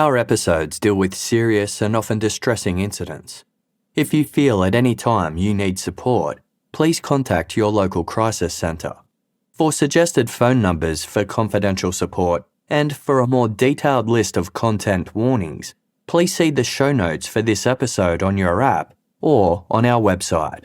Our episodes deal with serious and often distressing incidents. If you feel at any time you need support, please contact your local crisis centre. For suggested phone numbers for confidential support and for a more detailed list of content warnings, please see the show notes for this episode on your app or on our website.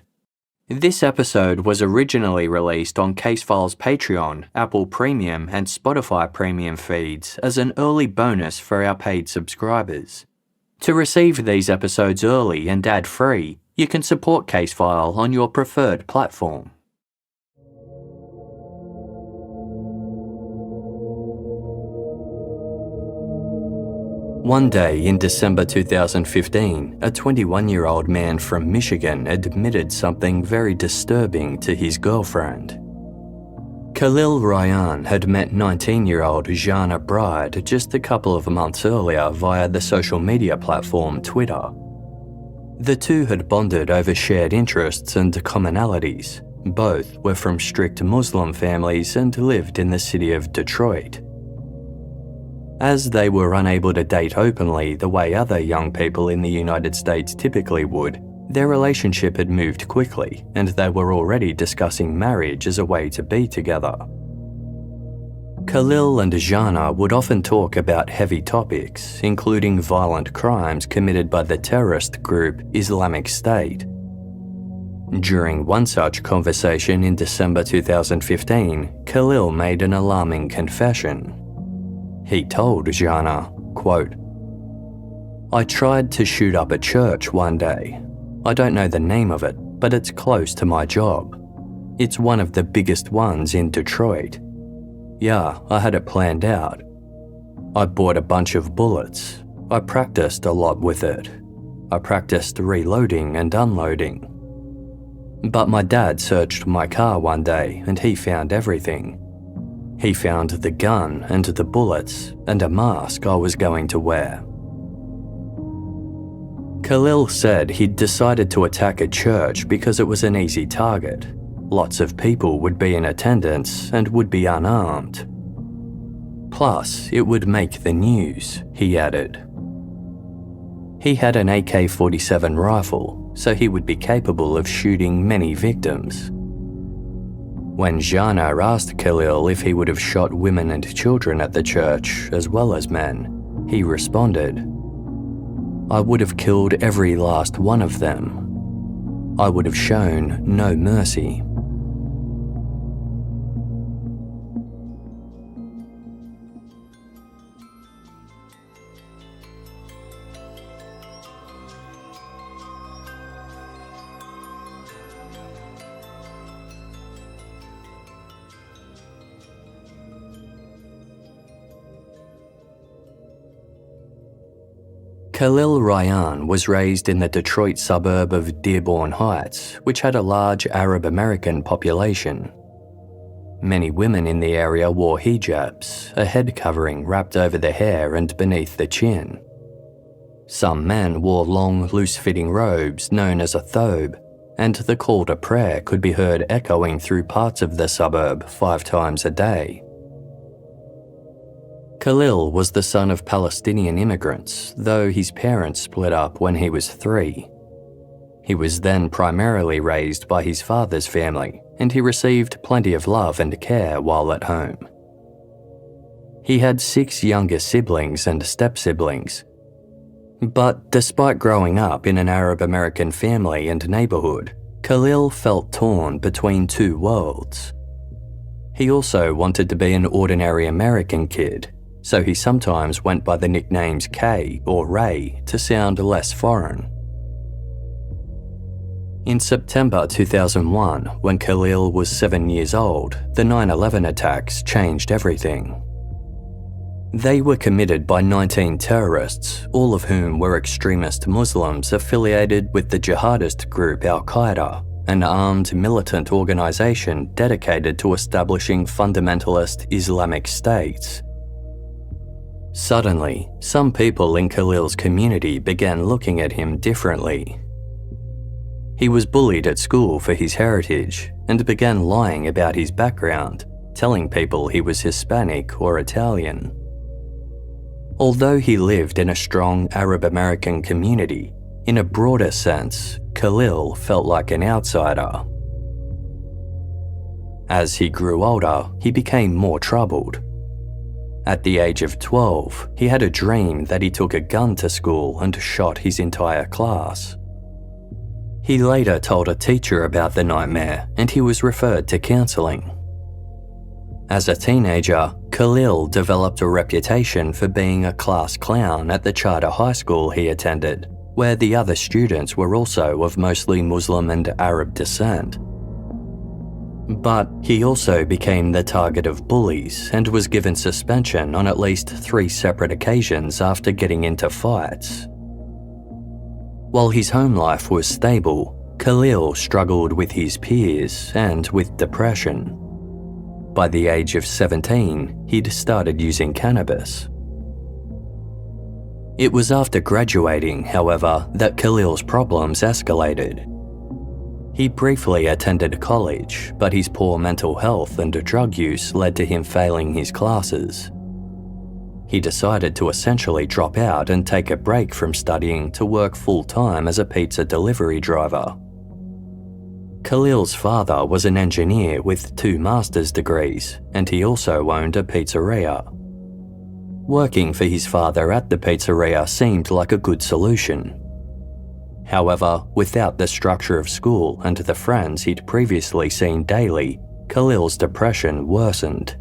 This episode was originally released on Casefile's Patreon, Apple Premium and Spotify Premium feeds as an early bonus for our paid subscribers. To receive these episodes early and ad-free, you can support Casefile on your preferred platform. One day in December 2015, a 21-year-old man from Michigan admitted something very disturbing to his girlfriend. Khalil Ryan had met 19-year-old Jannah Bride just a couple of months earlier via the social media platform Twitter. The two had bonded over shared interests and commonalities. Both were from strict Muslim families and lived in the city of Detroit. As they were unable to date openly the way other young people in the United States typically would, their relationship had moved quickly and they were already discussing marriage as a way to be together. Khalil and Jannah would often talk about heavy topics, including violent crimes committed by the terrorist group Islamic State. During one such conversation in December 2015, Khalil made an alarming confession. He told Jannah, quote, "I tried to shoot up a church one day. I don't know the name of it, but it's close to my job. It's one of the biggest ones in Detroit. Yeah, I had it planned out. I bought a bunch of bullets. I practiced a lot with it. I practiced reloading and unloading. But my dad searched my car one day and he found everything. He found the gun and the bullets and a mask I was going to wear." Khalil said he'd decided to attack a church because it was an easy target. Lots of people would be in attendance and would be unarmed. Plus, it would make the news, he added. He had an AK-47 rifle, so he would be capable of shooting many victims. When Jannah asked Khalil if he would have shot women and children at the church, as well as men, he responded, "I would have killed every last one of them. I would have shown no mercy." Khalil Ryan was raised in the Detroit suburb of Dearborn Heights, which had a large Arab American population. Many women in the area wore hijabs, a head covering wrapped over the hair and beneath the chin. Some men wore long, loose-fitting robes known as a thobe, and the call to prayer could be heard echoing through parts of the suburb 5 times a day. Khalil was the son of Palestinian immigrants, though his parents split up when he was 3. He was then primarily raised by his father's family, and he received plenty of love and care while at home. He had 6 younger siblings and step-siblings. But despite growing up in an Arab American family and neighborhood, Khalil felt torn between 2 worlds. He also wanted to be an ordinary American kid, so he sometimes went by the nicknames K or Ray to sound less foreign. In September 2001, when Khalil was 7 years old, the 9/11 attacks changed everything. They were committed by 19 terrorists, all of whom were extremist Muslims affiliated with the jihadist group Al-Qaeda, an armed militant organization dedicated to establishing fundamentalist Islamic states. Suddenly, some people in Khalil's community began looking at him differently. He was bullied at school for his heritage and began lying about his background, telling people he was Hispanic or Italian. Although he lived in a strong Arab-American community, in a broader sense, Khalil felt like an outsider. As he grew older, he became more troubled. At the age of 12, he had a dream that he took a gun to school and shot his entire class. He later told a teacher about the nightmare and he was referred to counselling. As a teenager, Khalil developed a reputation for being a class clown at the charter high school he attended, where the other students were also of mostly Muslim and Arab descent. But he also became the target of bullies and was given suspension on at least 3 separate occasions after getting into fights. While his home life was stable, Khalil struggled with his peers and with depression. By the age of 17, he'd started using cannabis. It was after graduating, however, that Khalil's problems escalated. He briefly attended college, but his poor mental health and drug use led to him failing his classes. He decided to essentially drop out and take a break from studying to work full-time as a pizza delivery driver. Khalil's father was an engineer with 2 master's degrees, and he also owned a pizzeria. Working for his father at the pizzeria seemed like a good solution. However, without the structure of school and the friends he'd previously seen daily, Khalil's depression worsened.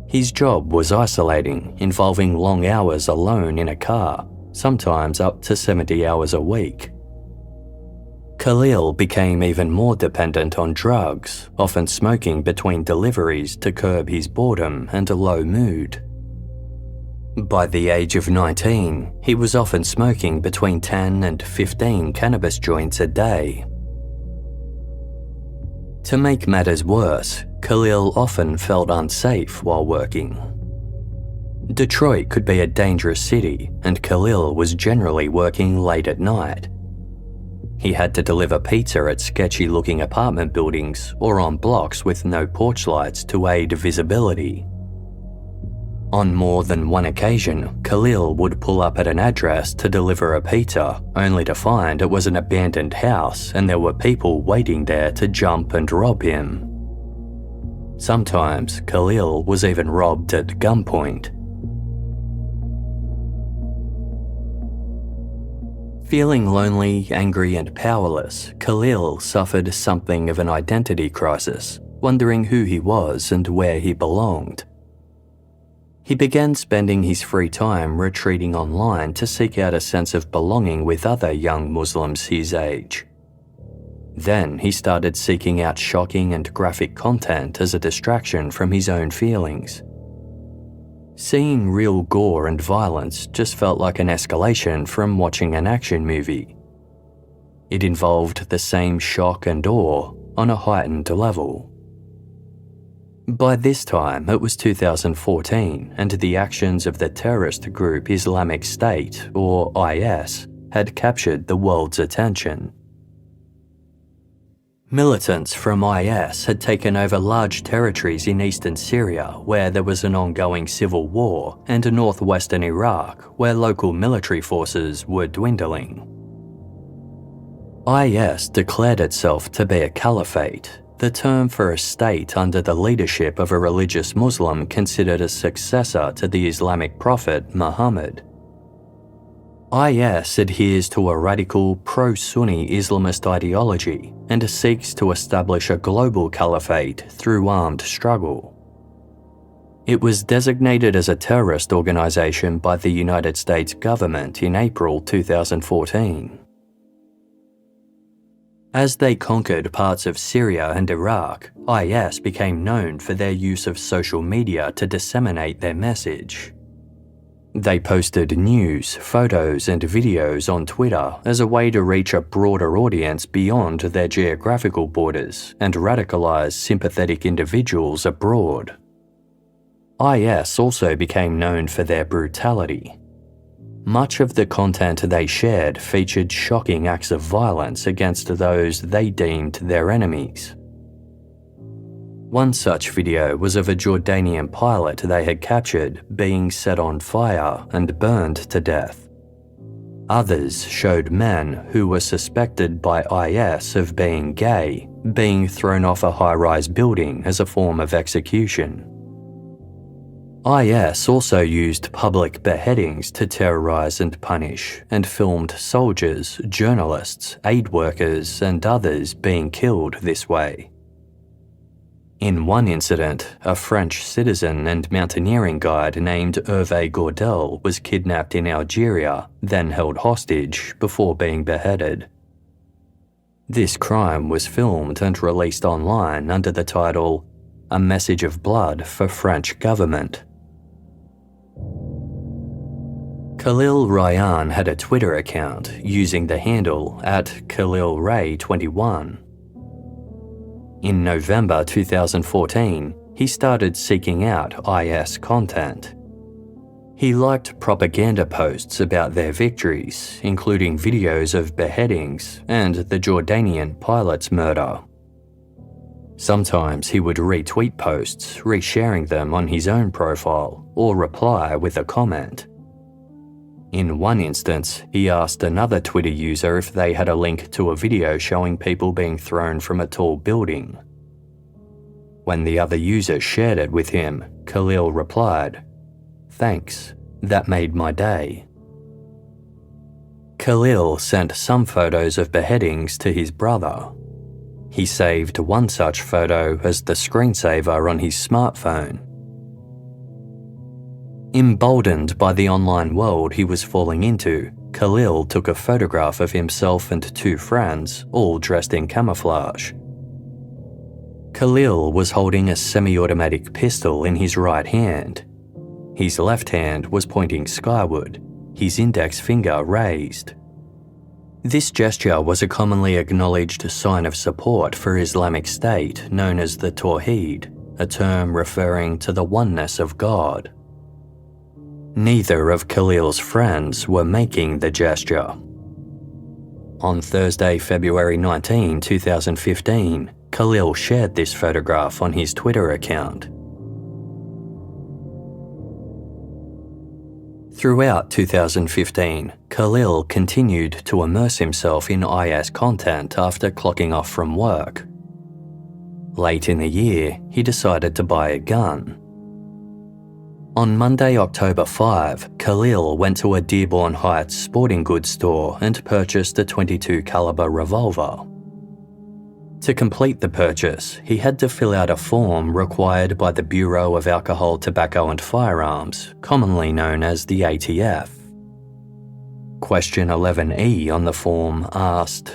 His job was isolating, involving long hours alone in a car, sometimes up to 70 hours a week. Khalil became even more dependent on drugs, often smoking between deliveries to curb his boredom and a low mood. By the age of 19, he was often smoking between 10 and 15 cannabis joints a day. To make matters worse, Khalil often felt unsafe while working. Detroit could be a dangerous city, and Khalil was generally working late at night. He had to deliver pizza at sketchy-looking apartment buildings or on blocks with no porch lights to aid visibility. On more than one occasion, Khalil would pull up at an address to deliver a pizza, only to find it was an abandoned house and there were people waiting there to jump and rob him. Sometimes, Khalil was even robbed at gunpoint. Feeling lonely, angry and powerless, Khalil suffered something of an identity crisis, wondering who he was and where he belonged. He began spending his free time retreating online to seek out a sense of belonging with other young Muslims his age. Then he started seeking out shocking and graphic content as a distraction from his own feelings. Seeing real gore and violence just felt like an escalation from watching an action movie. It involved the same shock and awe on a heightened level. By this time, it was 2014, and the actions of the terrorist group Islamic State, or IS, had captured the world's attention. Militants from IS had taken over large territories in eastern Syria, where there was an ongoing civil war, and northwestern Iraq, where local military forces were dwindling. IS declared itself to be a caliphate, the term for a state under the leadership of a religious Muslim considered a successor to the Islamic prophet Muhammad. IS adheres to a radical pro-Sunni Islamist ideology and seeks to establish a global caliphate through armed struggle. It was designated as a terrorist organization by the United States government in April 2014. As they conquered parts of Syria and Iraq, IS became known for their use of social media to disseminate their message. They posted news, photos and videos on Twitter as a way to reach a broader audience beyond their geographical borders and radicalize sympathetic individuals abroad. IS also became known for their brutality. Much of the content they shared featured shocking acts of violence against those they deemed their enemies. One such video was of a Jordanian pilot they had captured being set on fire and burned to death. Others showed men who were suspected by IS of being gay being thrown off a high-rise building as a form of execution. IS also used public beheadings to terrorize and punish, and filmed soldiers, journalists, aid workers, and others being killed this way. In one incident, a French citizen and mountaineering guide named Hervé Gordel was kidnapped in Algeria, then held hostage before being beheaded. This crime was filmed and released online under the title "A Message of Blood for French Government." Abu-Rayyan had a Twitter account using the handle @KhalilRay21. In November 2014, he started seeking out IS content. He liked propaganda posts about their victories, including videos of beheadings and the Jordanian pilot's murder. Sometimes he would retweet posts, resharing them on his own profile, or reply with a comment. In one instance, he asked another Twitter user if they had a link to a video showing people being thrown from a tall building. When the other user shared it with him, Khalil replied, "Thanks, that made my day." Khalil sent some photos of beheadings to his brother. He saved one such photo as the screensaver on his smartphone. Emboldened by the online world he was falling into, Khalil took a photograph of himself and two friends, all dressed in camouflage. Khalil was holding a semi-automatic pistol in his right hand. His left hand was pointing skyward, his index finger raised. This gesture was a commonly acknowledged sign of support for Islamic State known as the Tawheed, a term referring to the oneness of God. Neither of Khalil's friends were making the gesture. On Thursday, February 19, 2015, Khalil shared this photograph on his Twitter account. Throughout 2015, Khalil continued to immerse himself in IS content after clocking off from work. Late in the year, he decided to buy a gun. On Monday, October 5, Khalil went to a Dearborn Heights sporting goods store and purchased a .22 caliber revolver. To complete the purchase, he had to fill out a form required by the Bureau of Alcohol, Tobacco and Firearms, commonly known as the ATF. Question 11E on the form asked,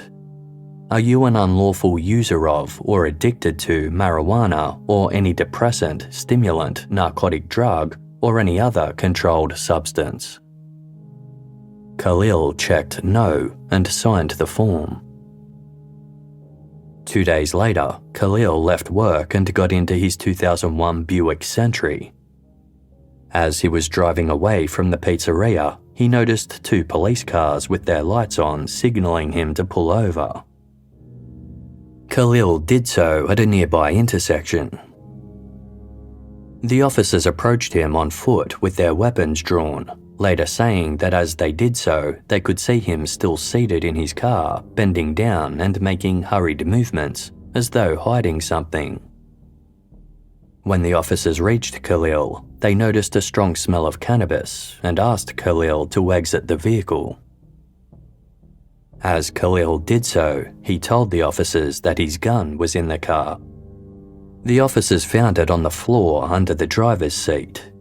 "Are you an unlawful user of or addicted to marijuana or any depressant, stimulant, narcotic drug, or any other controlled substance?" Khalil checked no and signed the form. 2 days later, Khalil left work and got into his 2001 Buick Sentry. As he was driving away from the pizzeria, he noticed two police cars with their lights on signaling him to pull over. Khalil did so at a nearby intersection. The officers approached him on foot with their weapons drawn, later saying that as they did so, they could see him still seated in his car, bending down and making hurried movements, as though hiding something. When the officers reached Khalil, they noticed a strong smell of cannabis and asked Khalil to exit the vehicle. As Khalil did so, he told the officers that his gun was in the car. The officers found it on the floor under the driver's seat.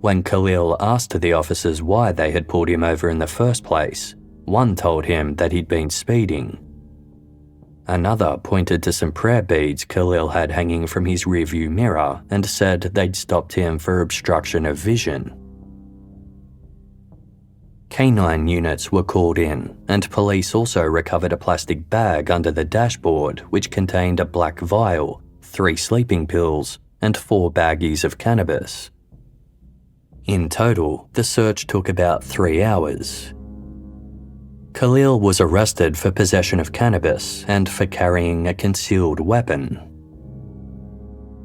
When Khalil asked the officers why they had pulled him over in the first place, one told him that he'd been speeding. Another pointed to some prayer beads Khalil had hanging from his rearview mirror and said they'd stopped him for obstruction of vision. Canine units were called in, and police also recovered a plastic bag under the dashboard which contained a black vial, 3 sleeping pills, and 4 baggies of cannabis. In total, the search took about 3 hours. Khalil was arrested for possession of cannabis and for carrying a concealed weapon.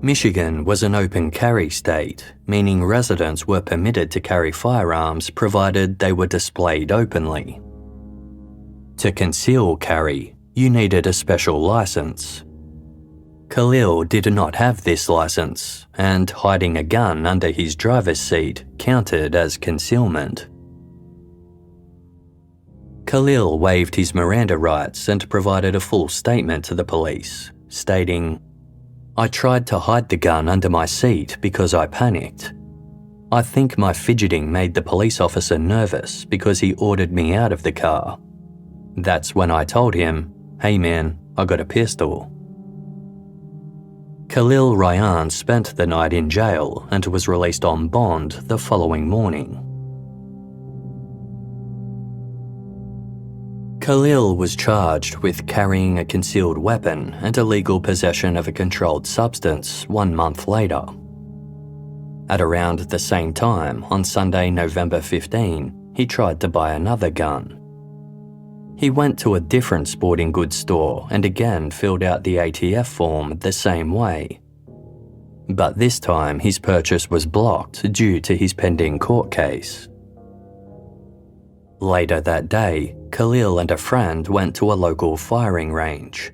Michigan was an open carry state, meaning residents were permitted to carry firearms provided they were displayed openly. To conceal carry, you needed a special license. Khalil did not have this license, and hiding a gun under his driver's seat counted as concealment. Khalil waived his Miranda rights and provided a full statement to the police, stating, "I tried to hide the gun under my seat because I panicked. I think my fidgeting made the police officer nervous because he ordered me out of the car. That's when I told him, 'Hey man, I got a pistol.'" Abu-Rayyan spent the night in jail and was released on bond the following morning. Khalil was charged with carrying a concealed weapon and illegal possession of a controlled substance 1 month later. At around the same time, on Sunday, November 15, he tried to buy another gun. He went to a different sporting goods store and again filled out the ATF form the same way. But this time his purchase was blocked due to his pending court case. Later that day, Khalil and a friend went to a local firing range.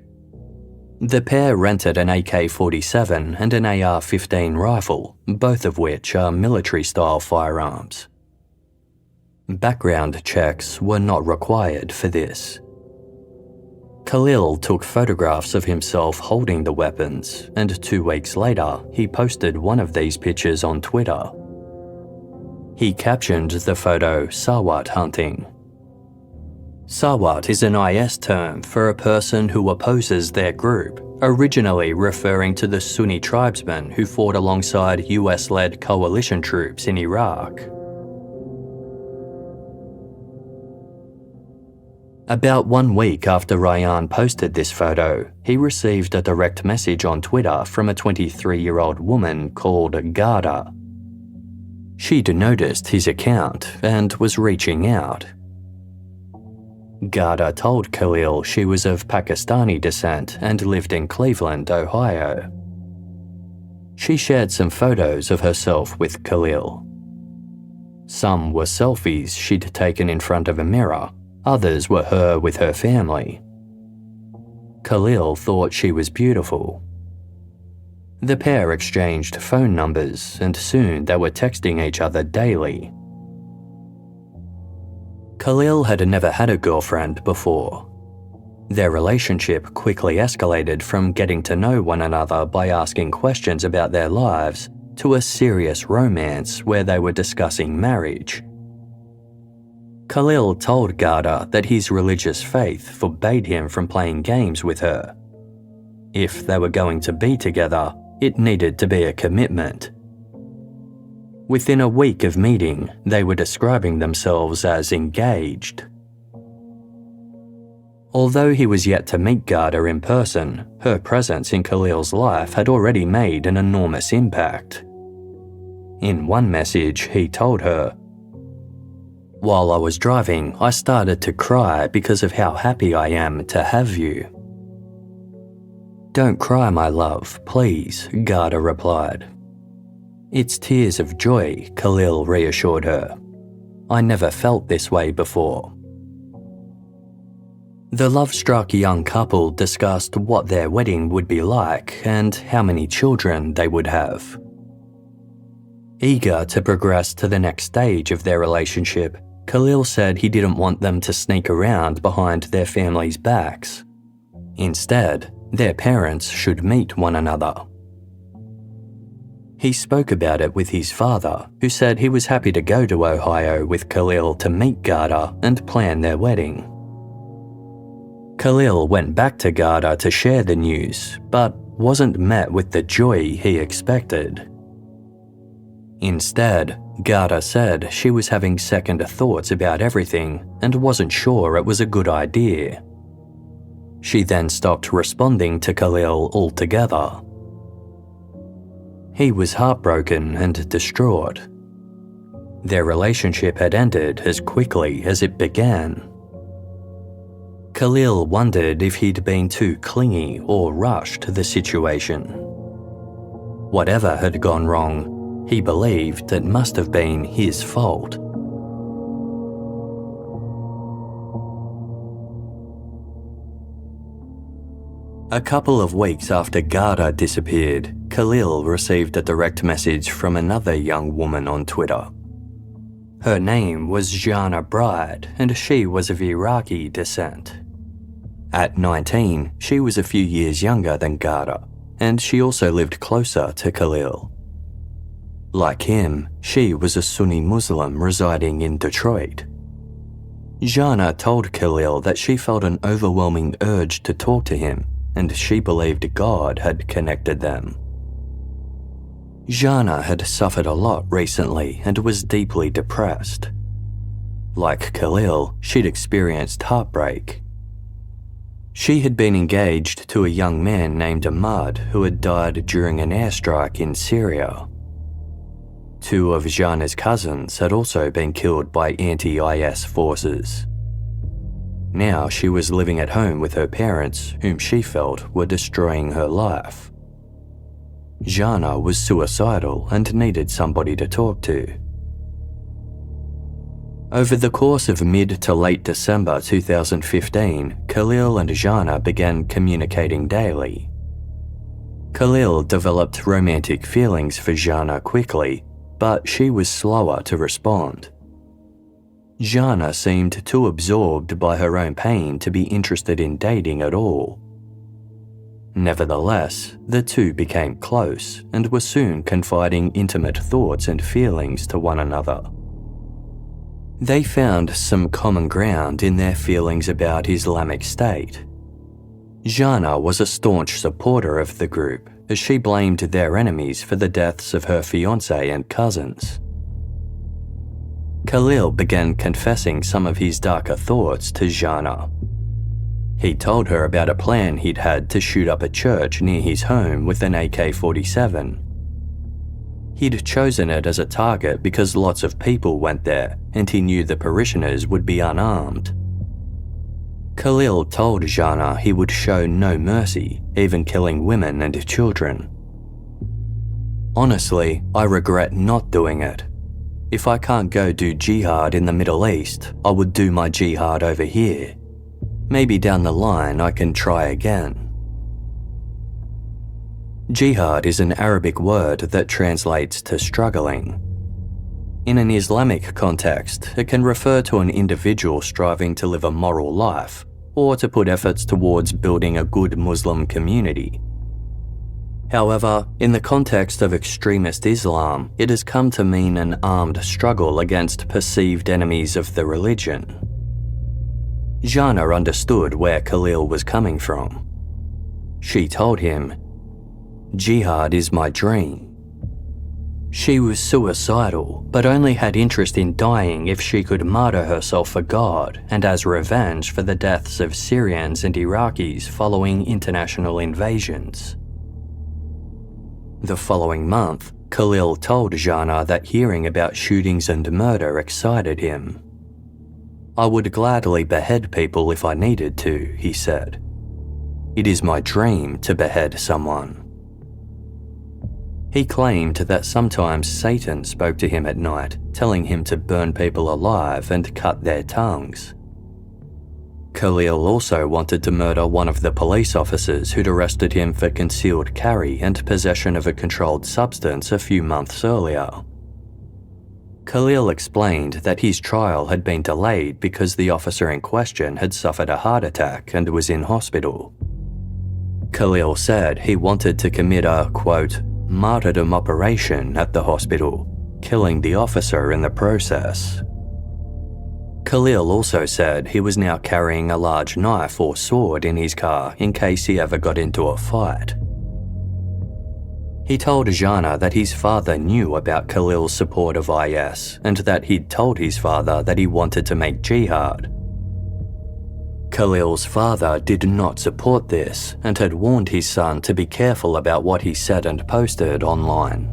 The pair rented an AK-47 and an AR-15 rifle, both of which are military-style firearms. Background checks were not required for this. Khalil took photographs of himself holding the weapons, and 2 weeks later, he posted one of these pictures on Twitter. He captioned the photo "Sawat hunting." Sawat is an IS term for a person who opposes their group, originally referring to the Sunni tribesmen who fought alongside US-led coalition troops in Iraq. About 1 week after Rayyan posted this photo, he received a direct message on Twitter from a 23-year-old woman called Jannah. She'd noticed his account and was reaching out. Jannah told Khalil she was of Pakistani descent and lived in Cleveland, Ohio. She shared some photos of herself with Khalil. Some were selfies she'd taken in front of a mirror, others were her with her family. Khalil thought she was beautiful. The pair exchanged phone numbers and soon they were texting each other daily. Khalil had never had a girlfriend before. Their relationship quickly escalated from getting to know one another by asking questions about their lives to a serious romance where they were discussing marriage. Khalil told Jannah that his religious faith forbade him from playing games with her. If they were going to be together, it needed to be a commitment. Within a week of meeting, they were describing themselves as engaged. Although he was yet to meet Jannah in person, her presence in Khalil's life had already made an enormous impact. In one message, he told her, "While I was driving, I started to cry because of how happy I am to have you." "Don't cry, my love, please," Jannah replied. "It's tears of joy," Khalil reassured her. "I never felt this way before." The love-struck young couple discussed what their wedding would be like and how many children they would have. Eager to progress to the next stage of their relationship, Khalil said he didn't want them to sneak around behind their families' backs. Instead, their parents should meet one another. He spoke about it with his father, who said he was happy to go to Ohio with Khalil to meet Jannah and plan their wedding. Khalil went back to Jannah to share the news, but wasn't met with the joy he expected. Instead, Jannah said she was having second thoughts about everything and wasn't sure it was a good idea. She then stopped responding to Khalil altogether. He was heartbroken and distraught. Their relationship had ended as quickly as it began. Khalil wondered if he'd been too clingy or rushed the situation. Whatever had gone wrong, he believed it must have been his fault. A couple of weeks after Garda disappeared, Khalil received a direct message from another young woman on Twitter. Her name was Jannah Bride, and she was of Iraqi descent. At 19, she was a few years younger than Garda, and she also lived closer to Khalil. Like him, she was a Sunni Muslim residing in Detroit. Jannah told Khalil that she felt an overwhelming urge to talk to him, and she believed God had connected them. Jannah had suffered a lot recently and was deeply depressed. Like Khalil, she'd experienced heartbreak. She had been engaged to a young man named Ahmad who had died during an airstrike in Syria. Two of Jannah's cousins had also been killed by anti-IS forces. Now she was living at home with her parents, whom she felt were destroying her life. Jannah was suicidal and needed somebody to talk to. Over the course of mid to late December 2015, Khalil and Jannah began communicating daily. Khalil developed romantic feelings for Jannah quickly, but she was slower to respond. Jannah seemed too absorbed by her own pain to be interested in dating at all. Nevertheless, the two became close and were soon confiding intimate thoughts and feelings to one another. They found some common ground in their feelings about Islamic State. Jannah was a staunch supporter of the group, as she blamed their enemies for the deaths of her fiancé and cousins. Khalil began confessing some of his darker thoughts to Jannah. He told her about a plan he'd had to shoot up a church near his home with an AK-47. He'd chosen it as a target because lots of people went there and he knew the parishioners would be unarmed. Khalil told Jannah he would show no mercy, even killing women and children. "Honestly, I regret not doing it. If I can't go do jihad in the Middle East, I would do my jihad over here. Maybe down the line I can try again." Jihad is an Arabic word that translates to struggling. In an Islamic context, it can refer to an individual striving to live a moral life, or to put efforts towards building a good Muslim community. However, in the context of extremist Islam, it has come to mean an armed struggle against perceived enemies of the religion. Jannah understood where Khalil was coming from. She told him, "Jihad is my dream." She was suicidal, but only had interest in dying if she could martyr herself for God and as revenge for the deaths of Syrians and Iraqis following international invasions. The following month, Khalil told Jannah that hearing about shootings and murder excited him. "I would gladly behead people if I needed to," he said. "It is my dream to behead someone." He claimed that sometimes Satan spoke to him at night, telling him to burn people alive and cut their tongues. Khalil also wanted to murder one of the police officers who'd arrested him for concealed carry and possession of a controlled substance a few months earlier. Khalil explained that his trial had been delayed because the officer in question had suffered a heart attack and was in hospital. Khalil said he wanted to commit a, quote, martyrdom operation at the hospital, killing the officer in the process. Khalil also said he was now carrying a large knife or sword in his car in case he ever got into a fight. He told Jannah that his father knew about Khalil's support of IS and that he'd told his father that he wanted to make jihad. Khalil's father did not support this and had warned his son to be careful about what he said and posted online.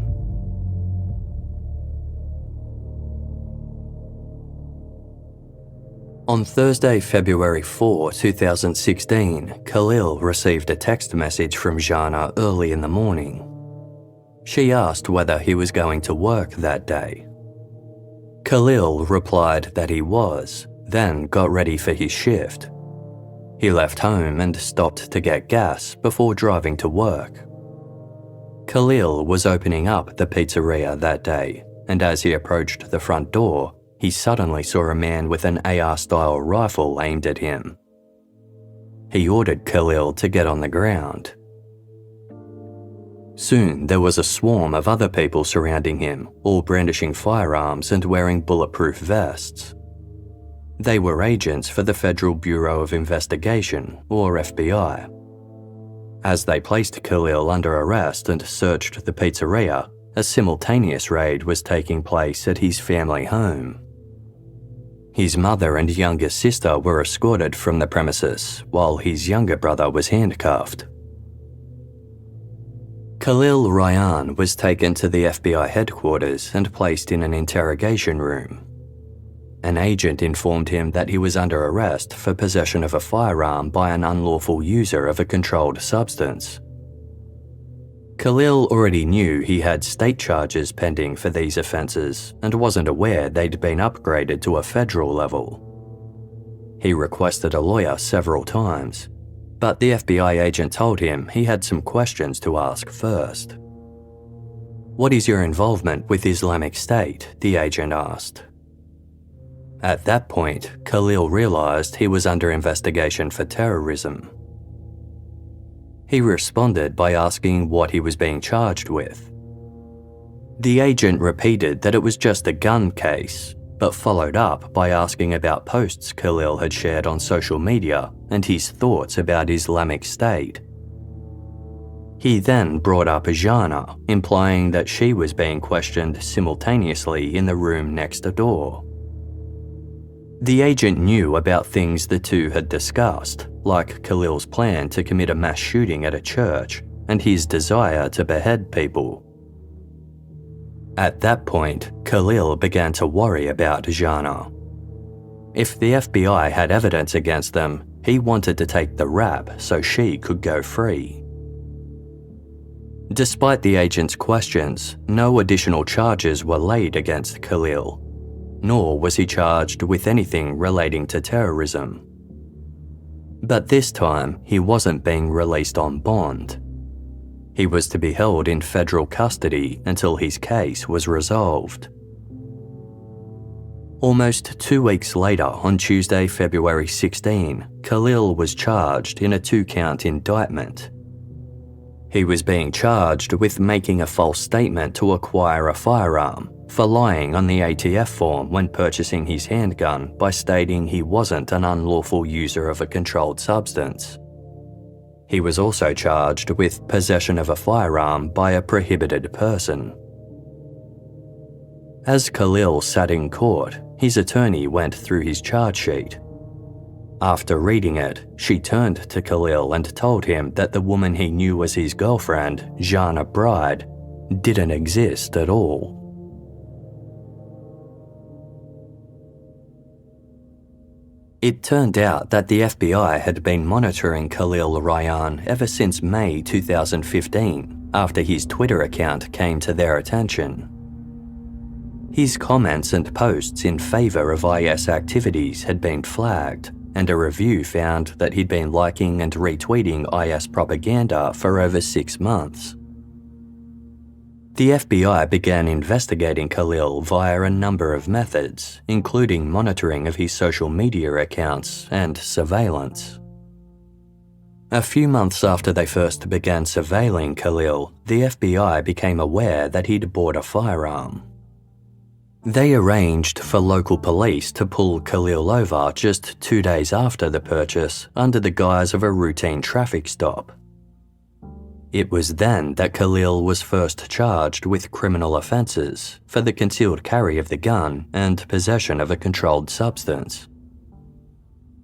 On Thursday, February 4, 2016, Khalil received a text message from Jannah early in the morning. She asked whether he was going to work that day. Khalil replied that he was, then got ready for his shift. He left home and stopped to get gas before driving to work. Khalil was opening up the pizzeria that day, and as he approached the front door, he suddenly saw a man with an AR-style rifle aimed at him. He ordered Khalil to get on the ground. Soon there was a swarm of other people surrounding him, all brandishing firearms and wearing bulletproof vests. They were agents for the Federal Bureau of Investigation, or FBI. As they placed Khalil under arrest and searched the pizzeria, a simultaneous raid was taking place at his family home. His mother and younger sister were escorted from the premises, while his younger brother was handcuffed. Abu-Rayyan was taken to the FBI headquarters and placed in an interrogation room. An agent informed him that he was under arrest for possession of a firearm by an unlawful user of a controlled substance. Khalil already knew he had state charges pending for these offences and wasn't aware they'd been upgraded to a federal level. He requested a lawyer several times, but the FBI agent told him he had some questions to ask first. "What is your involvement with Islamic State?" the agent asked. At that point, Khalil realised he was under investigation for terrorism. He responded by asking what he was being charged with. The agent repeated that it was just a gun case, but followed up by asking about posts Khalil had shared on social media and his thoughts about Islamic State. He then brought up Jannah, implying that she was being questioned simultaneously in the room next door. The agent knew about things the two had discussed, like Khalil's plan to commit a mass shooting at a church and his desire to behead people. At that point, Khalil began to worry about Jannah. If the FBI had evidence against them, he wanted to take the rap so she could go free. Despite the agent's questions, no additional charges were laid against Khalil, nor was he charged with anything relating to terrorism. But this time, he wasn't being released on bond. He was to be held in federal custody until his case was resolved. Almost 2 weeks later, on Tuesday, February 16, Khalil was charged in a 2-count indictment. He was being charged with making a false statement to acquire a firearm, for lying on the ATF form when purchasing his handgun by stating he wasn't an unlawful user of a controlled substance. He was also charged with possession of a firearm by a prohibited person. As Khalil sat in court, his attorney went through his charge sheet. After reading it, she turned to Khalil and told him that the woman he knew as his girlfriend, Jannah Bride, didn't exist at all. It turned out that the FBI had been monitoring Abu-Rayyan ever since May 2015, after his Twitter account came to their attention. His comments and posts in favour of IS activities had been flagged, and a review found that he'd been liking and retweeting IS propaganda for over 6 months. The FBI began investigating Khalil via a number of methods, including monitoring of his social media accounts and surveillance. A few months after they first began surveilling Khalil, the FBI became aware that he'd bought a firearm. They arranged for local police to pull Khalil over just 2 days after the purchase under the guise of a routine traffic stop. It was then that Khalil was first charged with criminal offences for the concealed carry of the gun and possession of a controlled substance.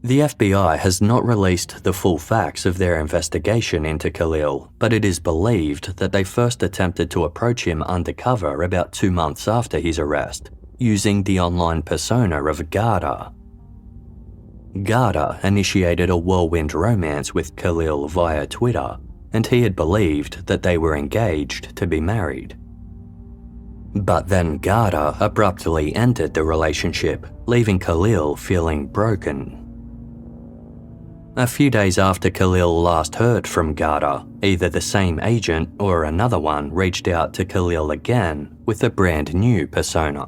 The FBI has not released the full facts of their investigation into Khalil, but it is believed that they first attempted to approach him undercover about 2 months after his arrest, using the online persona of Garda. Garda initiated a whirlwind romance with Khalil via Twitter, and he had believed that they were engaged to be married. But then Ghada abruptly ended the relationship, leaving Khalil feeling broken. A few days after Khalil last heard from Ghada, either the same agent or another one reached out to Khalil again with a brand new persona.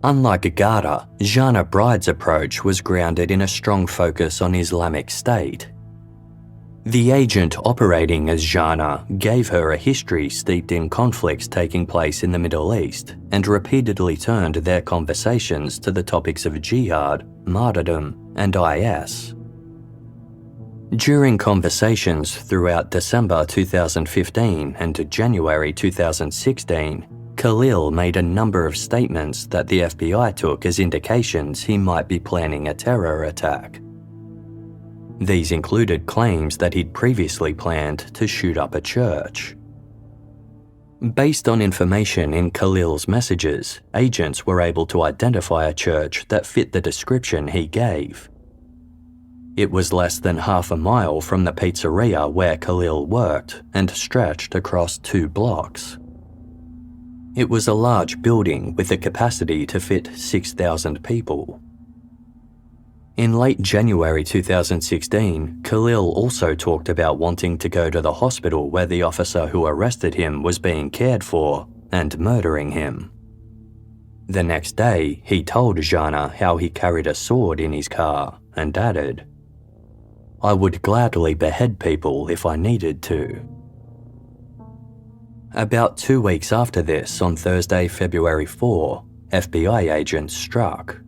Unlike Ghada, Jannah Bride's approach was grounded in a strong focus on Islamic State. The agent operating as Jannah gave her a history steeped in conflicts taking place in the Middle East and repeatedly turned their conversations to the topics of jihad, martyrdom, and IS. During conversations throughout December 2015 and January 2016, Khalil made a number of statements that the FBI took as indications he might be planning a terror attack. These included claims that he'd previously planned to shoot up a church. Based on information in Khalil's messages, agents were able to identify a church that fit the description he gave. It was less than half a mile from the pizzeria where Khalil worked and stretched across 2 blocks. It was a large building with the capacity to fit 6,000 people. In late January 2016, Khalil also talked about wanting to go to the hospital where the officer who arrested him was being cared for and murdering him. The next day, he told Jannah how he carried a sword in his car and added, "I would gladly behead people if I needed to." About 2 weeks after this, on Thursday, February 4, FBI agents struck.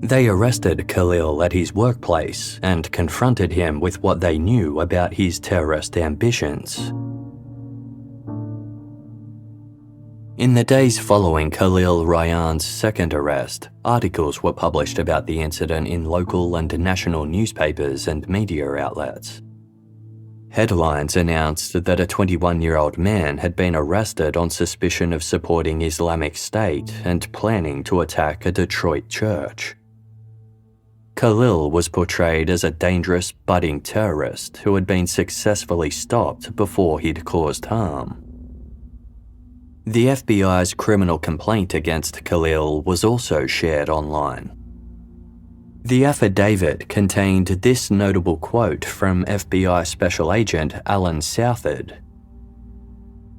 They arrested Khalil at his workplace and confronted him with what they knew about his terrorist ambitions. In the days following Abu-Rayyan's second arrest, articles were published about the incident in local and national newspapers and media outlets. Headlines announced that a 21-year-old man had been arrested on suspicion of supporting Islamic State and planning to attack a Detroit church. Khalil was portrayed as a dangerous, budding terrorist who had been successfully stopped before he'd caused harm. The FBI's criminal complaint against Khalil was also shared online. The affidavit contained this notable quote from FBI Special Agent Alan Southard.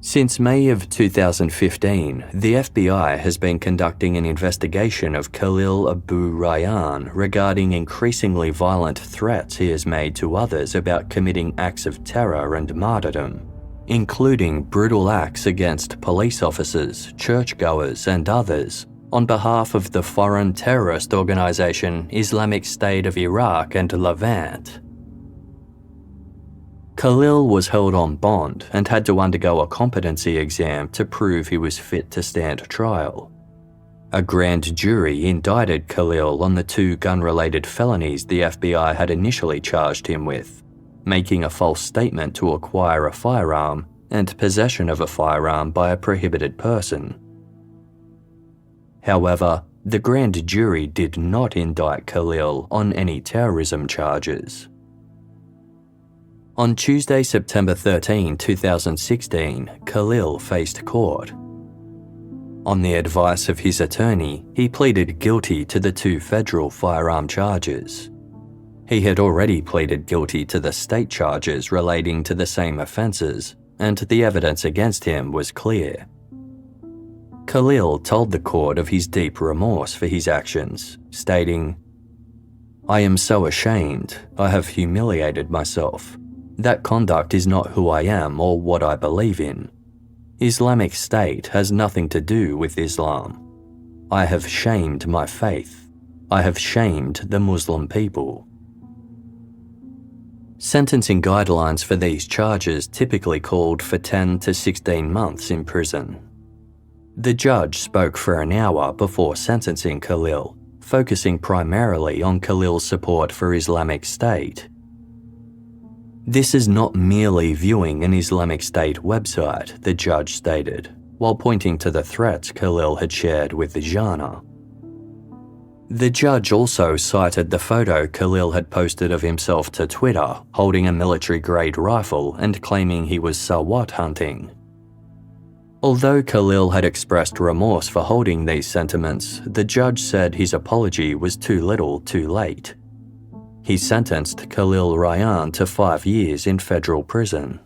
Since May of 2015, the FBI has been conducting an investigation of Khalil Abu-Rayyan regarding increasingly violent threats he has made to others about committing acts of terror and martyrdom, including brutal acts against police officers, churchgoers, and others, on behalf of the foreign terrorist organization Islamic State of Iraq and Levant. Khalil was held on bond and had to undergo a competency exam to prove he was fit to stand trial. A grand jury indicted Khalil on the 2 gun-related felonies the FBI had initially charged him with, making a false statement to acquire a firearm and possession of a firearm by a prohibited person. However, the grand jury did not indict Khalil on any terrorism charges. On Tuesday, September 13, 2016, Khalil faced court. On the advice of his attorney, he pleaded guilty to the 2 federal firearm charges. He had already pleaded guilty to the state charges relating to the same offences, and the evidence against him was clear. Khalil told the court of his deep remorse for his actions, stating, "I am so ashamed. I have humiliated myself. That conduct is not who I am or what I believe in. Islamic State has nothing to do with Islam. I have shamed my faith. I have shamed the Muslim people." Sentencing guidelines for these charges typically called for 10 to 16 months in prison. The judge spoke for an hour before sentencing Khalil, focusing primarily on Khalil's support for Islamic State. "This is not merely viewing an Islamic State website," the judge stated, while pointing to the threats Khalil had shared with Jannah. The judge also cited the photo Khalil had posted of himself to Twitter, holding a military-grade rifle and claiming he was sawat hunting. Although Khalil had expressed remorse for holding these sentiments, the judge said his apology was too little too late. He sentenced Abu-Rayyan to 5 years in federal prison.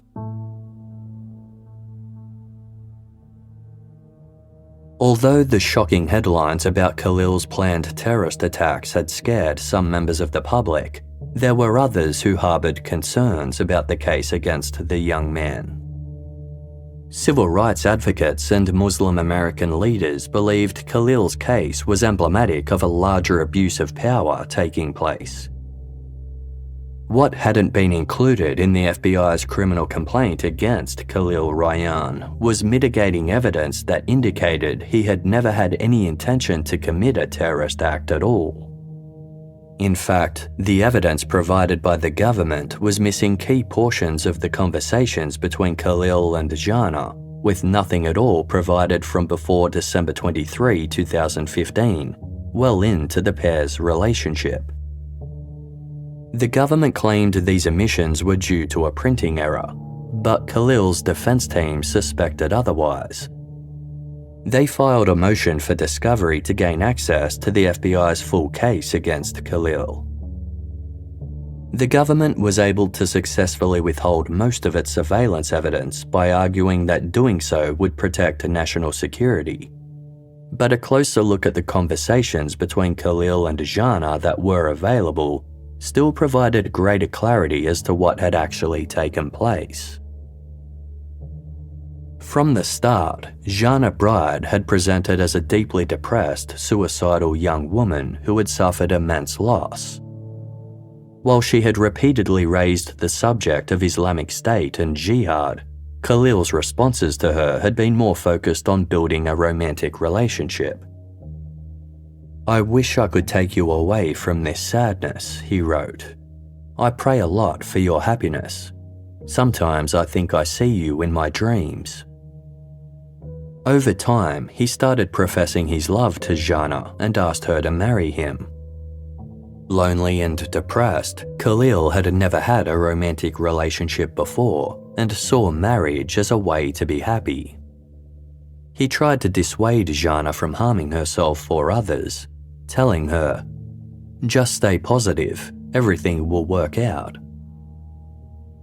Although the shocking headlines about Khalil's planned terrorist attacks had scared some members of the public, there were others who harbored concerns about the case against the young man. Civil rights advocates and Muslim American leaders believed Khalil's case was emblematic of a larger abuse of power taking place. What hadn't been included in the FBI's criminal complaint against Abu-Rayyan was mitigating evidence that indicated he had never had any intention to commit a terrorist act at all. In fact, the evidence provided by the government was missing key portions of the conversations between Khalil and Jannah, with nothing at all provided from before December 23, 2015, well into the pair's relationship. The government claimed these omissions were due to a printing error, but Khalil's defense team suspected otherwise. They filed a motion for discovery to gain access to the FBI's full case against Khalil. The government was able to successfully withhold most of its surveillance evidence by arguing that doing so would protect national security. But a closer look at the conversations between Khalil and Jannah that were available still provided greater clarity as to what had actually taken place. From the start, Jannah Bride had presented as a deeply depressed, suicidal young woman who had suffered immense loss. While she had repeatedly raised the subject of Islamic State and jihad, Khalil's responses to her had been more focused on building a romantic relationship. "I wish I could take you away from this sadness," he wrote. "I pray a lot for your happiness. Sometimes I think I see you in my dreams." Over time, he started professing his love to Jannah and asked her to marry him. Lonely and depressed, Khalil had never had a romantic relationship before and saw marriage as a way to be happy. He tried to dissuade Jannah from harming herself or others, telling her, "Just stay positive, everything will work out."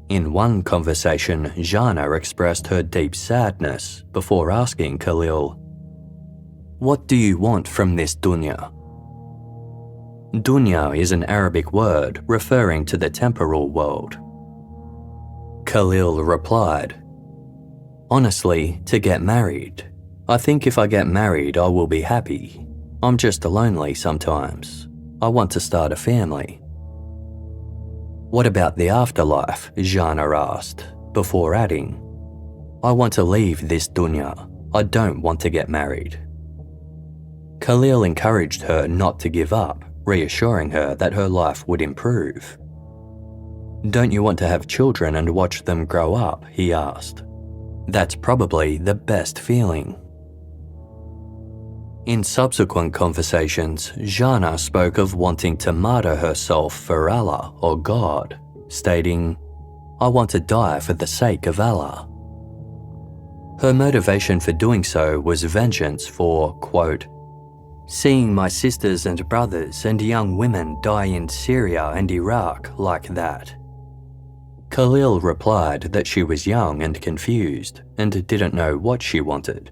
In one conversation, Jannah expressed her deep sadness before asking Khalil, "What do you want from this dunya?" Dunya is an Arabic word referring to the temporal world. Khalil replied, "Honestly, to get married. I think if I get married, I will be happy. I'm just lonely sometimes. I want to start a family." "What about the afterlife?" Jannah asked, before adding, "I want to leave this dunya. I don't want to get married." Khalil encouraged her not to give up, reassuring her that her life would improve. "Don't you want to have children and watch them grow up?" he asked. "That's probably the best feeling." In subsequent conversations, Jannah spoke of wanting to martyr herself for Allah or God, stating, "I want to die for the sake of Allah." Her motivation for doing so was vengeance for, quote, "seeing my sisters and brothers and young women die in Syria and Iraq like that." Khalil replied that she was young and confused and didn't know what she wanted.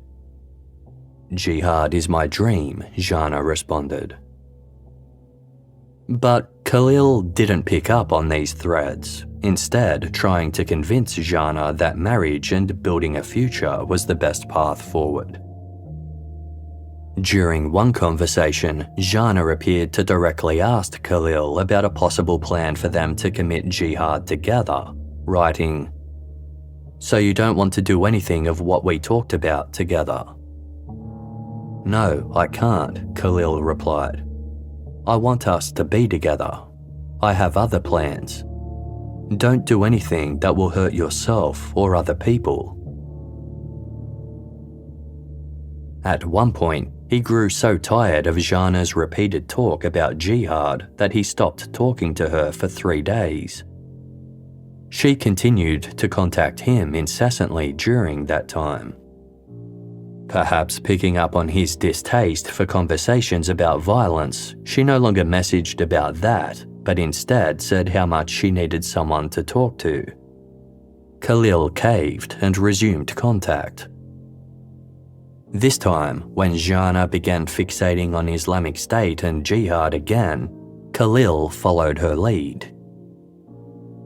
"Jihad is my dream," Jannah responded. But Khalil didn't pick up on these threads, instead trying to convince Jannah that marriage and building a future was the best path forward. During one conversation, Jannah appeared to directly ask Khalil about a possible plan for them to commit jihad together, writing, "So you don't want to do anything of what we talked about together?" "No, I can't," Khalil replied. "I want us to be together. I have other plans. Don't do anything that will hurt yourself or other people." At one point, He grew so tired of Jannah's repeated talk about jihad that he stopped talking to her for 3 days. She continued to contact him incessantly during that time. Perhaps picking up on his distaste for conversations about violence, she no longer messaged about that, but instead said how much she needed someone to talk to. Khalil caved and resumed contact. This time, when Jannah began fixating on Islamic State and jihad again, Khalil followed her lead.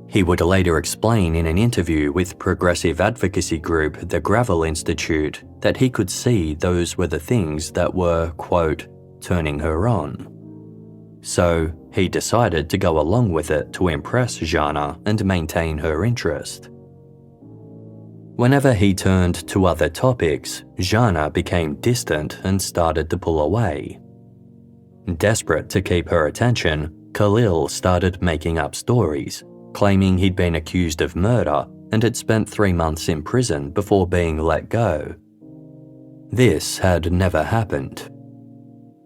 He would later explain in an interview with progressive advocacy group the Gravel Institute that he could see those were the things that were, quote, turning her on. So he decided to go along with it to impress Jannah and maintain her interest. Whenever he turned to other topics, Jannah became distant and started to pull away. Desperate to keep her attention, Khalil started making up stories, claiming he'd been accused of murder and had spent 3 months in prison before being let go. This had never happened.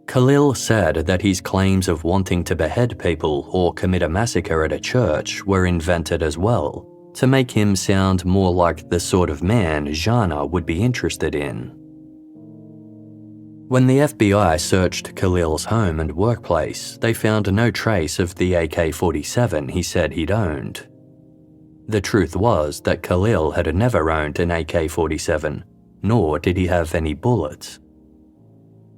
Khalil said that his claims of wanting to behead people or commit a massacre at a church were invented as well, to make him sound more like the sort of man Jannah would be interested in. When the FBI searched Khalil's home and workplace, they found no trace of the AK-47 he said he'd owned. The truth was that Khalil had never owned an AK-47, nor did he have any bullets.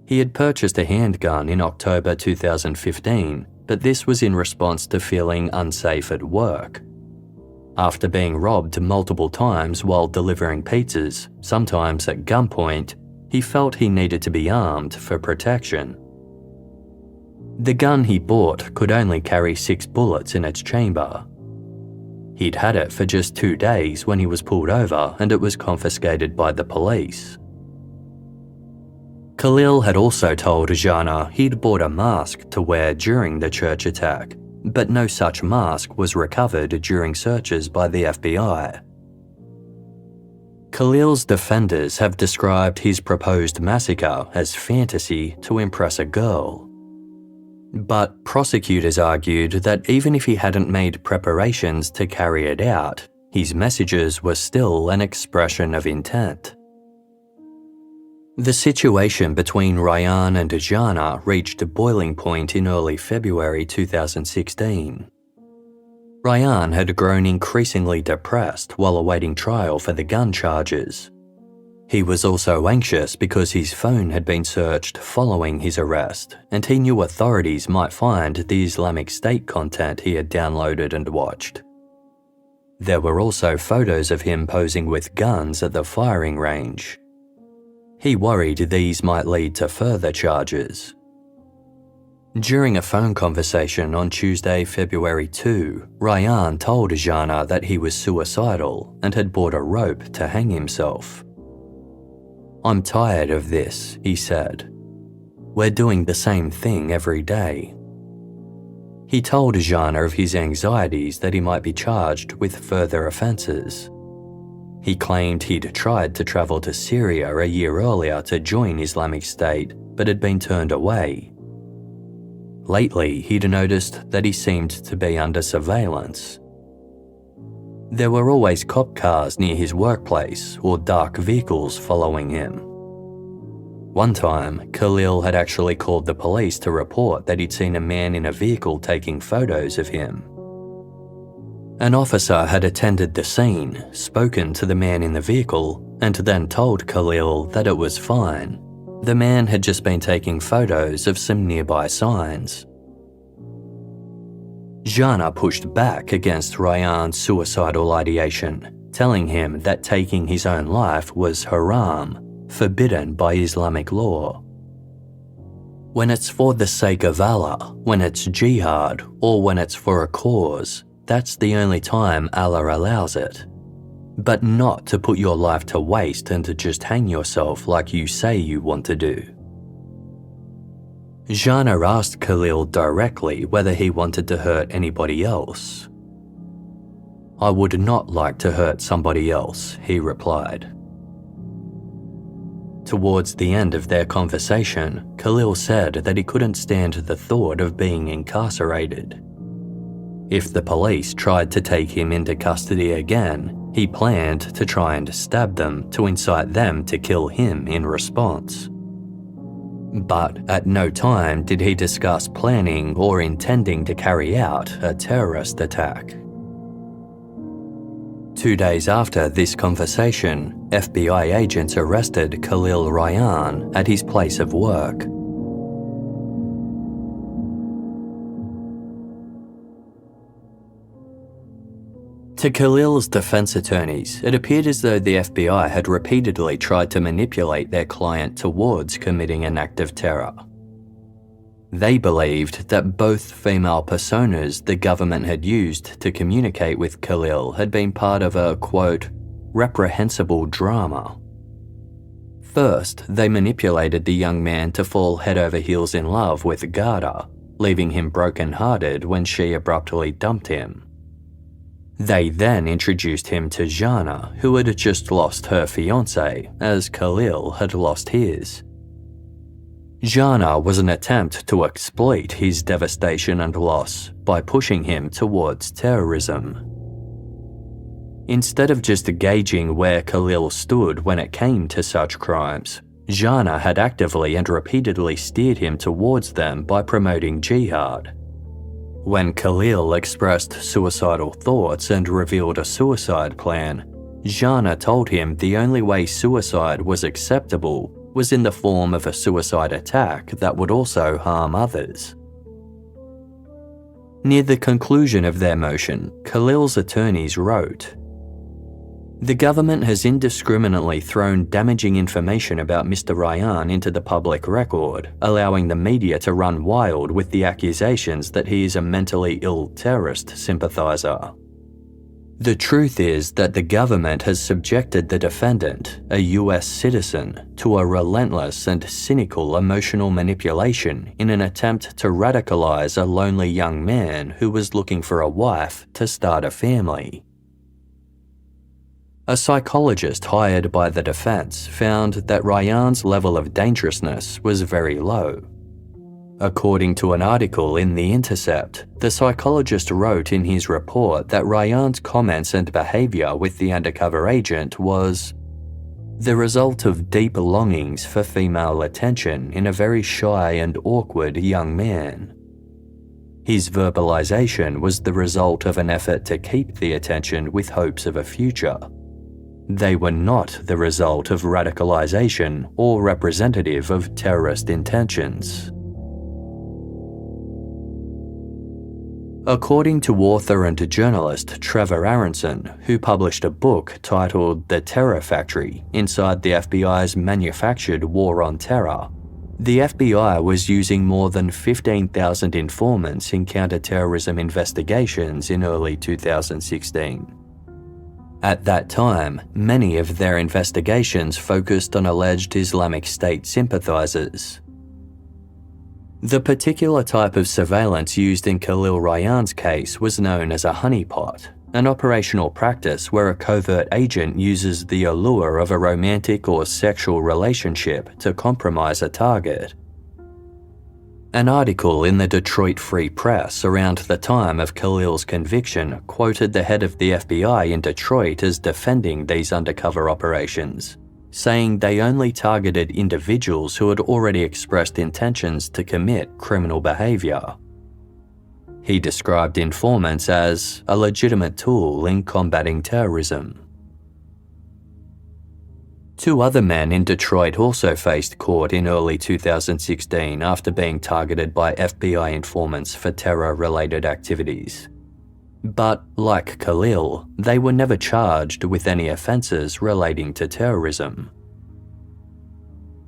He had purchased a handgun in October 2015, but this was in response to feeling unsafe at work. After being robbed multiple times while delivering pizzas, sometimes at gunpoint, he felt he needed to be armed for protection. The gun he bought could only carry 6 bullets in its chamber. He'd had it for just 2 days when he was pulled over and it was confiscated by the police. Khalil had also told Jannah he'd bought a mask to wear during the church attack, but no such mask was recovered during searches by the FBI. Khalil's defenders have described his proposed massacre as fantasy to impress a girl. But prosecutors argued that even if he hadn't made preparations to carry it out, his messages were still an expression of intent. The situation between Rayyan and Jannah reached a boiling point in early February 2016. Rayyan had grown increasingly depressed while awaiting trial for the gun charges. He was also anxious because his phone had been searched following his arrest, and he knew authorities might find the Islamic State content he had downloaded and watched. There were also photos of him posing with guns at the firing range. He worried these might lead to further charges. During a phone conversation on Tuesday, February 2, Rayyan told Jannah that he was suicidal and had bought a rope to hang himself. "I'm tired of this," he said. "We're doing the same thing every day." He told Jannah of his anxieties that he might be charged with further offences. He claimed he'd tried to travel to Syria a year earlier to join Islamic State, but had been turned away. Lately, he'd noticed that he seemed to be under surveillance. There were always cop cars near his workplace or dark vehicles following him. One time, Khalil had actually called the police to report that he'd seen a man in a vehicle taking photos of him. An officer had attended the scene, spoken to the man in the vehicle, and then told Khalil that it was fine. The man had just been taking photos of some nearby signs. Jannah pushed back against Rayyan's suicidal ideation, telling him that taking his own life was haram, forbidden by Islamic law. When it's for the sake of Allah, when it's jihad, or when it's for a cause, that's the only time Allah allows it. But not to put your life to waste and to just hang yourself like you say you want to do. Jannah asked Khalil directly whether he wanted to hurt anybody else. "I would not like to hurt somebody else," he replied. Towards the end of their conversation, Khalil said that he couldn't stand the thought of being incarcerated. If the police tried to take him into custody again, he planned to try and stab them to incite them to kill him in response. But at no time did he discuss planning or intending to carry out a terrorist attack. 2 days after this conversation, FBI agents arrested Abu-Rayyan at his place of work. To Khalil's defense attorneys, it appeared as though the FBI had repeatedly tried to manipulate their client towards committing an act of terror. They believed that both female personas the government had used to communicate with Khalil had been part of a, quote, reprehensible drama. First, they manipulated the young man to fall head over heels in love with Garda, leaving him broken-hearted when she abruptly dumped him. They then introduced him to Jannah, who had just lost her fiancé, as Khalil had lost his. Jannah was an attempt to exploit his devastation and loss by pushing him towards terrorism. Instead of just gauging where Khalil stood when it came to such crimes, Jannah had actively and repeatedly steered him towards them by promoting jihad. When Khalil expressed suicidal thoughts and revealed a suicide plan, Jannah told him the only way suicide was acceptable was in the form of a suicide attack that would also harm others. Near the conclusion of their motion, Khalil's attorneys wrote, "The government has indiscriminately thrown damaging information about Mr. Rayyan into the public record, allowing the media to run wild with the accusations that he is a mentally ill terrorist sympathizer. The truth is that the government has subjected the defendant, a US citizen, to a relentless and cynical emotional manipulation in an attempt to radicalize a lonely young man who was looking for a wife to start a family." A psychologist hired by the defense found that Rayyan's level of dangerousness was very low. According to an article in The Intercept, the psychologist wrote in his report that Rayyan's comments and behavior with the undercover agent was the result of deep longings for female attention in a very shy and awkward young man. His verbalization was the result of an effort to keep the attention with hopes of a future. They were not the result of radicalization or representative of terrorist intentions. According to author and journalist Trevor Aronson, who published a book titled The Terror Factory Inside the FBI's Manufactured War on Terror, the FBI was using more than 15,000 informants in counter-terrorism investigations in early 2016. At that time, many of their investigations focused on alleged Islamic State sympathizers. The particular type of surveillance used in Abu-Rayyan's case was known as a honeypot, an operational practice where a covert agent uses the allure of a romantic or sexual relationship to compromise a target. An article in the Detroit Free Press around the time of Khalil's conviction quoted the head of the FBI in Detroit as defending these undercover operations, saying they only targeted individuals who had already expressed intentions to commit criminal behavior. He described informants as a legitimate tool in combating terrorism. 2 other men in Detroit also faced court in early 2016 after being targeted by FBI informants for terror-related activities. But, like Khalil, they were never charged with any offences relating to terrorism.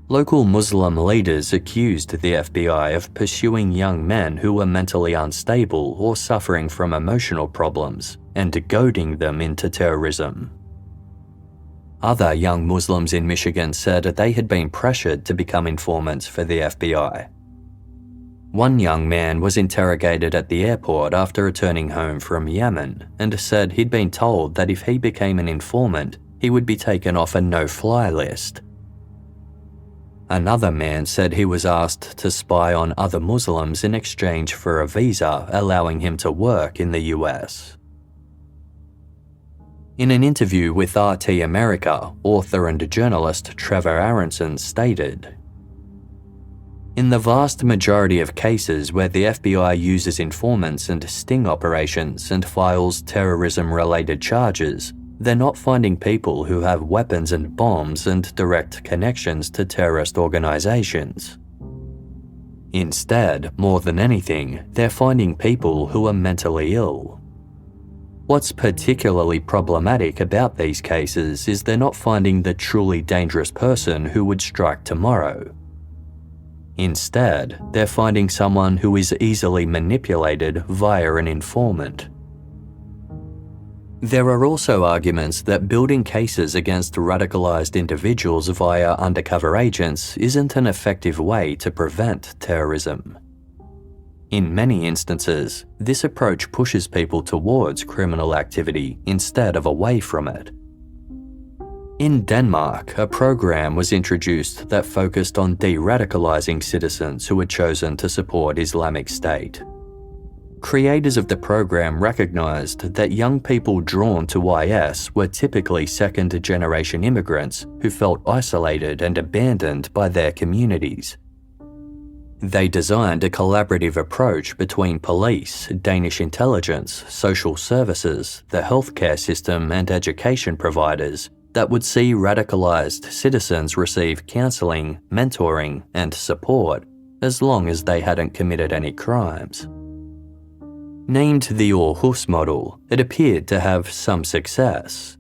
Local Muslim leaders accused the FBI of pursuing young men who were mentally unstable or suffering from emotional problems and goading them into terrorism. Other young Muslims in Michigan said they had been pressured to become informants for the FBI. One young man was interrogated at the airport after returning home from Yemen and said he'd been told that if he became an informant, he would be taken off a no-fly list. Another man said he was asked to spy on other Muslims in exchange for a visa allowing him to work in the US. In an interview with RT America, author and journalist Trevor Aronson stated, "In the vast majority of cases where the FBI uses informants and sting operations and files terrorism-related charges, they're not finding people who have weapons and bombs and direct connections to terrorist organizations. Instead, more than anything, they're finding people who are mentally ill. What's particularly problematic about these cases is they're not finding the truly dangerous person who would strike tomorrow. Instead, they're finding someone who is easily manipulated via an informant." There are also arguments that building cases against radicalized individuals via undercover agents isn't an effective way to prevent terrorism. In many instances, this approach pushes people towards criminal activity instead of away from it. In Denmark, a program was introduced that focused on de-radicalizing citizens who had chosen to support Islamic State. Creators of the program recognized that young people drawn to IS were typically second-generation immigrants who felt isolated and abandoned by their communities. They designed a collaborative approach between police, Danish intelligence, social services, the healthcare system, and education providers that would see radicalized citizens receive counseling, mentoring, and support as long as they hadn't committed any crimes. Named the Aarhus model, it appeared to have some success.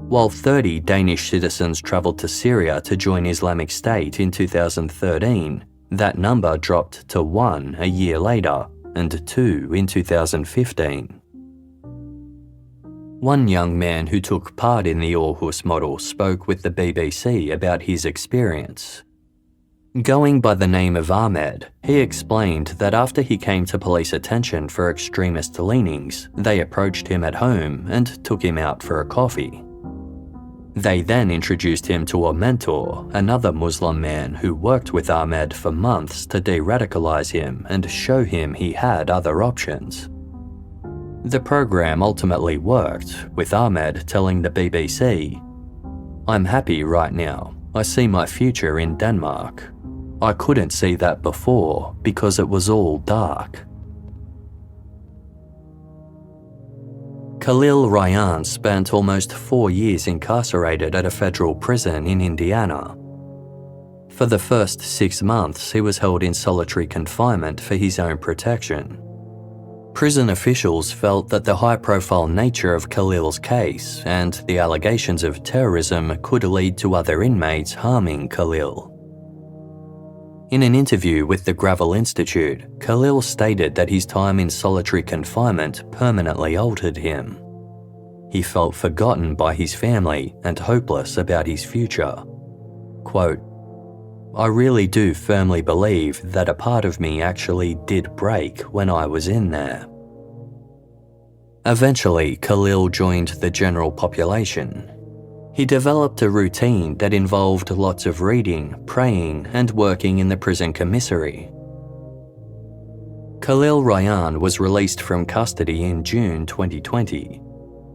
While 30 Danish citizens travelled to Syria to join Islamic State in 2013, that number dropped to 1 a year later and 2 in 2015. One young man who took part in the Aarhus model spoke with the BBC about his experience. Going by the name of Ahmed, he explained that after he came to police attention for extremist leanings, they approached him at home and took him out for a coffee. They then introduced him to a mentor, another Muslim man who worked with Ahmed for months to de-radicalize him and show him he had other options. The program ultimately worked, with Ahmed telling the BBC, "I'm happy right now. I see my future in Denmark. I couldn't see that before because it was all dark." Khalil spent almost 4 years incarcerated at a federal prison in Indiana. For the first 6 months, he was held in solitary confinement for his own protection. Prison officials felt that the high-profile nature of Khalil's case and the allegations of terrorism could lead to other inmates harming Khalil. In an interview with the Gravel Institute, Khalil stated that his time in solitary confinement permanently altered him. He felt forgotten by his family and hopeless about his future. Quote, "I really do firmly believe that a part of me actually did break when I was in there." Eventually, Khalil joined the general population. He developed a routine that involved lots of reading, praying, and working in the prison commissary. Abu-Rayyan was released from custody in June 2020.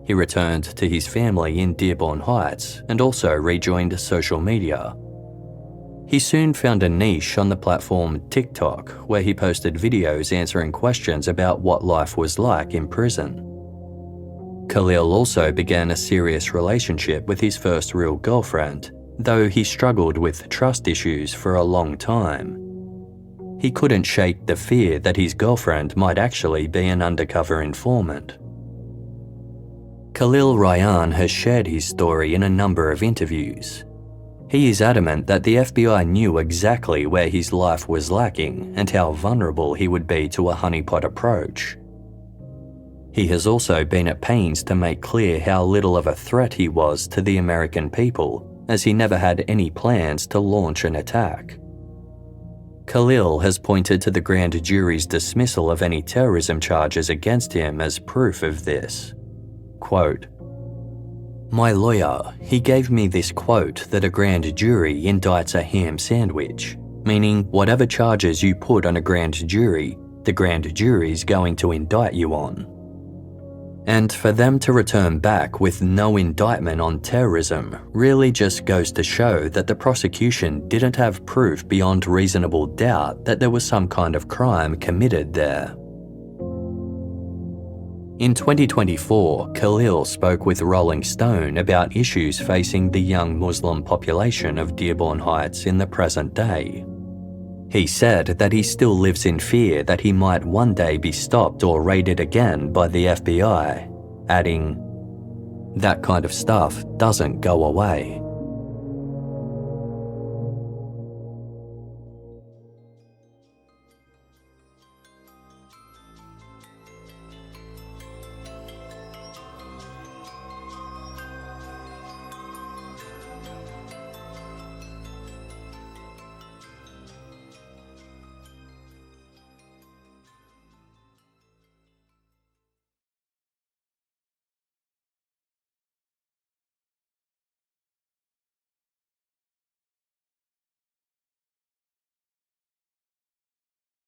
He returned to his family in Dearborn Heights and also rejoined social media. He soon found a niche on the platform TikTok, where he posted videos answering questions about what life was like in prison. Khalil also began a serious relationship with his first real girlfriend, though he struggled with trust issues for a long time. He couldn't shake the fear that his girlfriend might actually be an undercover informant. Abu-Rayyan has shared his story in a number of interviews. He is adamant that the FBI knew exactly where his life was lacking and how vulnerable he would be to a honeypot approach. He has also been at pains to make clear how little of a threat he was to the American people, as he never had any plans to launch an attack. Khalil has pointed to the grand jury's dismissal of any terrorism charges against him as proof of this. Quote, My lawyer, he gave me this quote that a grand jury indicts a ham sandwich, meaning whatever charges you put on a grand jury, the grand jury's going to indict you on. And for them to return back with no indictment on terrorism really just goes to show that the prosecution didn't have proof beyond reasonable doubt that there was some kind of crime committed there. In 2024, Khalil spoke with Rolling Stone about issues facing the young Muslim population of Dearborn Heights in the present day. He said that he still lives in fear that he might one day be stopped or raided again by the FBI, adding, "That kind of stuff doesn't go away."